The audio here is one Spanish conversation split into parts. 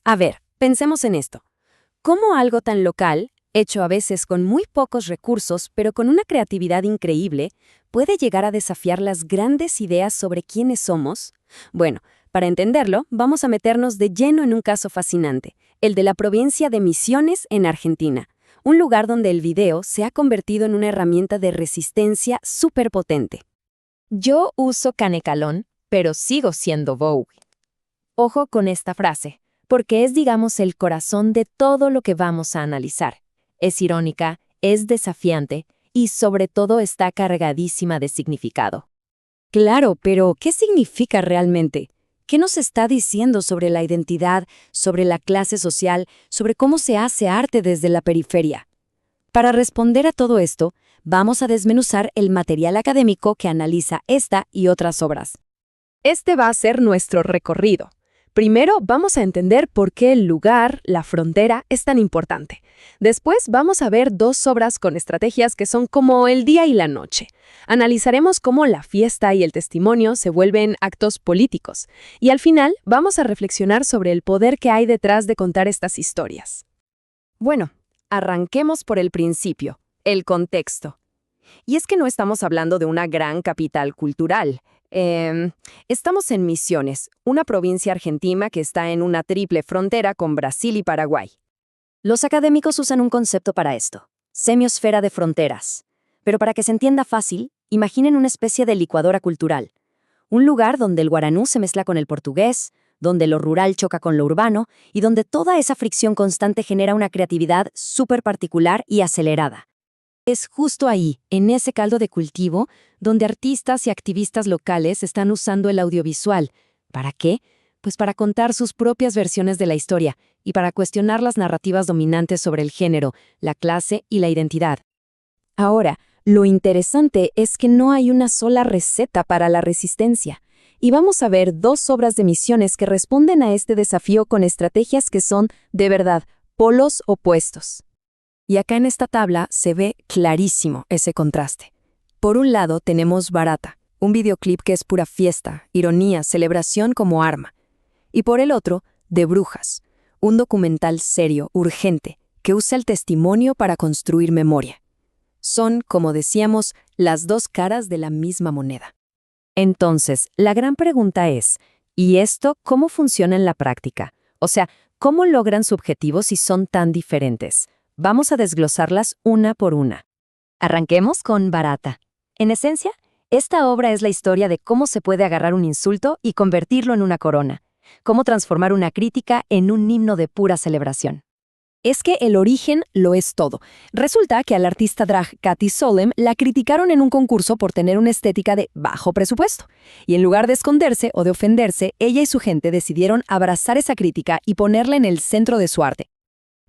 A ver, pensemos en esto. ¿Cómo algo tan local, hecho a veces con muy pocos recursos, pero con una creatividad increíble, puede llegar a desafiar las grandes ideas sobre quiénes somos? Bueno, para entenderlo, vamos a meternos de lleno en un caso fascinante, el de la provincia de Misiones en Argentina, un lugar donde el video se ha convertido en una herramienta de resistencia súper potente. Yo uso Canecalón, pero sigo siendo Vogue. Ojo con esta frase, porque es, digamos, el corazón de todo lo que vamos a analizar. Es irónica, es desafiante y sobre todo está cargadísima de significado. Claro, pero ¿qué significa realmente? ¿Qué nos está diciendo sobre la identidad, sobre la clase social, sobre cómo se hace arte desde la periferia? Para responder a todo esto, vamos a desmenuzar el material académico que analiza esta y otras obras. Este va a ser nuestro recorrido. Primero vamos a entender por qué el lugar, la frontera, es tan importante. Después vamos a ver dos obras con estrategias que son como el día y la noche. Analizaremos cómo la fiesta y el testimonio se vuelven actos políticos. Y al final vamos a reflexionar sobre el poder que hay detrás de contar estas historias. Bueno, arranquemos por el principio, el contexto. Y es que no estamos hablando de una gran capital cultural. Estamos en Misiones, una provincia argentina que está en una triple frontera con Brasil y Paraguay. Los académicos usan un concepto para esto, semiosfera de fronteras. Pero para que se entienda fácil, imaginen una especie de licuadora cultural. Un lugar donde el guaranú se mezcla con el portugués, donde lo rural choca con lo urbano y donde toda esa fricción constante genera una creatividad súper particular y acelerada. Es justo ahí, en ese caldo de cultivo, donde artistas y activistas locales están usando el audiovisual. ¿Para qué? Pues para contar sus propias versiones de la historia y para cuestionar las narrativas dominantes sobre el género, la clase y la identidad. Ahora, lo interesante es que no hay una sola receta para la resistencia. Y vamos a ver dos obras de Misiones que responden a este desafío con estrategias que son, de verdad, polos opuestos. Y acá en esta tabla se ve clarísimo ese contraste. Por un lado tenemos Barata, un videoclip que es pura fiesta, ironía, celebración como arma. Y por el otro, De Brujas, un documental serio, urgente, que usa el testimonio para construir memoria. Son, como decíamos, las dos caras de la misma moneda. Entonces, la gran pregunta es, ¿y esto cómo funciona en la práctica? O sea, ¿cómo logran su objetivo si son tan diferentes? Vamos a desglosarlas una por una. Arranquemos con Barata. En esencia, esta obra es la historia de cómo se puede agarrar un insulto y convertirlo en una corona, cómo transformar una crítica en un himno de pura celebración. Es que el origen lo es todo. Resulta que al artista drag Katy Solem la criticaron en un concurso por tener una estética de bajo presupuesto. Y en lugar de esconderse o de ofenderse, ella y su gente decidieron abrazar esa crítica y ponerla en el centro de su arte.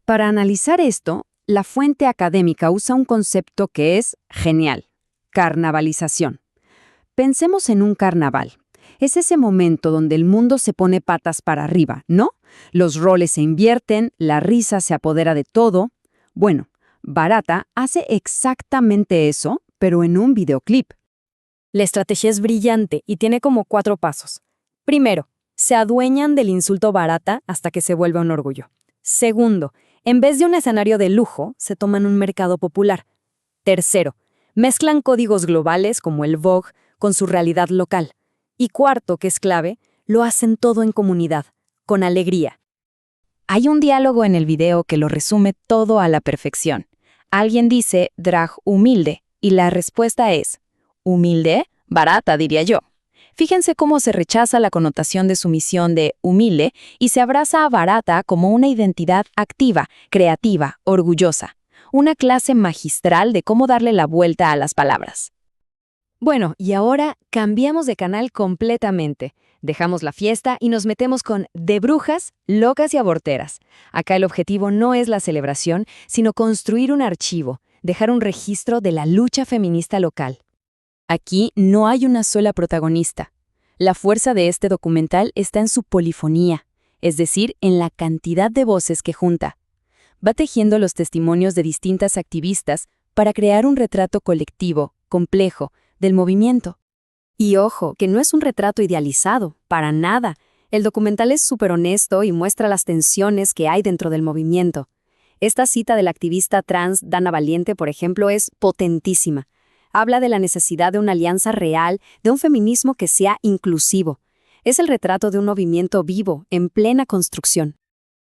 Para analizar esto, la fuente académica usa un concepto que es genial: carnavalización. Pensemos en un carnaval. Es ese momento donde el mundo se pone patas para arriba, ¿no? Los roles se invierten, la risa se apodera de todo. Bueno, Barata hace exactamente eso, pero en un videoclip. La estrategia es brillante y tiene como 4 pasos. Primero, se adueñan del insulto Barata hasta que se vuelva un orgullo. Segundo, en vez de un escenario de lujo, se toman un mercado popular. Tercero, mezclan códigos globales como el Vogue con su realidad local. Y cuarto, que es clave, lo hacen todo en comunidad, con alegría. Hay un diálogo en el video que lo resume todo a la perfección. Alguien dice drag humilde y la respuesta es ¿humilde? Barata, diría yo. Fíjense cómo se rechaza la connotación de sumisión de humilde y se abraza a Barata como una identidad activa, creativa, orgullosa. Una clase magistral de cómo darle la vuelta a las palabras. Bueno, y ahora cambiamos de canal completamente. Dejamos la fiesta y nos metemos con De Brujas, Locas y Aborteras. Acá el objetivo no es la celebración, sino construir un archivo, dejar un registro de la lucha feminista local. Aquí no hay una sola protagonista. La fuerza de este documental está en su polifonía, es decir, en la cantidad de voces que junta. Va tejiendo los testimonios de distintas activistas para crear un retrato colectivo, complejo, del movimiento. Y ojo, que no es un retrato idealizado, para nada. El documental es súper honesto y muestra las tensiones que hay dentro del movimiento. Esta cita del activista trans Dana Valiente, por ejemplo, es potentísima. Habla de la necesidad de una alianza real, de un feminismo que sea inclusivo. Es el retrato de un movimiento vivo, en plena construcción.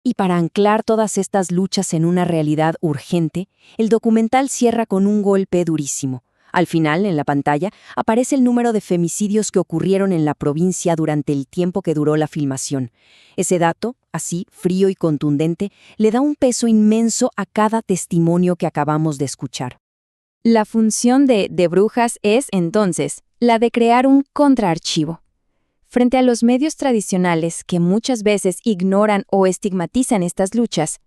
Y para anclar todas estas luchas en una realidad urgente, el documental cierra con un golpe durísimo. Al final, en la pantalla, aparece el número de femicidios que ocurrieron en la provincia durante el tiempo que duró la filmación. Ese dato, así, frío y contundente, le da un peso inmenso a cada testimonio que acabamos de escuchar. La función de Brujas es, entonces, la de crear un contraarchivo. Frente a los medios tradicionales que muchas veces ignoran o estigmatizan estas luchas,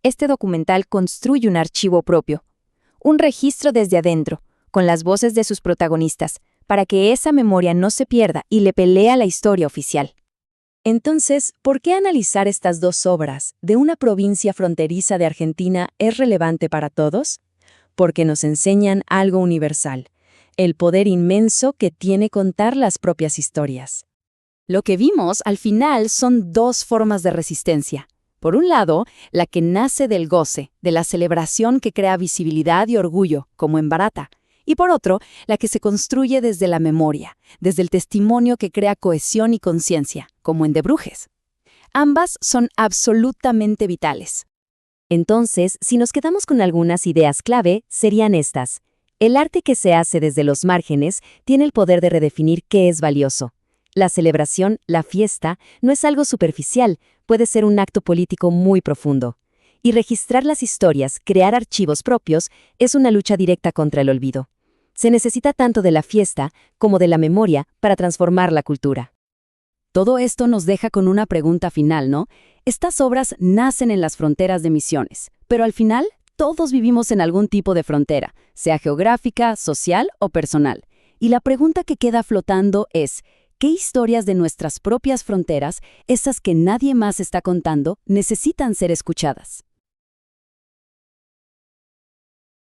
este documental construye un archivo propio, un registro desde adentro, con las voces de sus protagonistas, para que esa memoria no se pierda y le pelea la historia oficial. Entonces, ¿por qué analizar estas dos obras de una provincia fronteriza de Argentina es relevante para todos? Porque nos enseñan algo universal, el poder inmenso que tiene contar las propias historias. Lo que vimos al final son dos formas de resistencia. Por un lado, la que nace del goce, de la celebración que crea visibilidad y orgullo, como en Barata. Y por otro, la que se construye desde la memoria, desde el testimonio que crea cohesión y conciencia, como en De Brujes. Ambas son absolutamente vitales. Entonces, si nos quedamos con algunas ideas clave, serían estas. El arte que se hace desde los márgenes tiene el poder de redefinir qué es valioso. La celebración, la fiesta, no es algo superficial, puede ser un acto político muy profundo. Y registrar las historias, crear archivos propios, es una lucha directa contra el olvido. Se necesita tanto de la fiesta como de la memoria para transformar la cultura. Todo esto nos deja con una pregunta final, ¿no? Estas obras nacen en las fronteras de Misiones, pero al final todos vivimos en algún tipo de frontera, sea geográfica, social o personal. Y la pregunta que queda flotando es, ¿qué historias de nuestras propias fronteras, esas que nadie más está contando, necesitan ser escuchadas?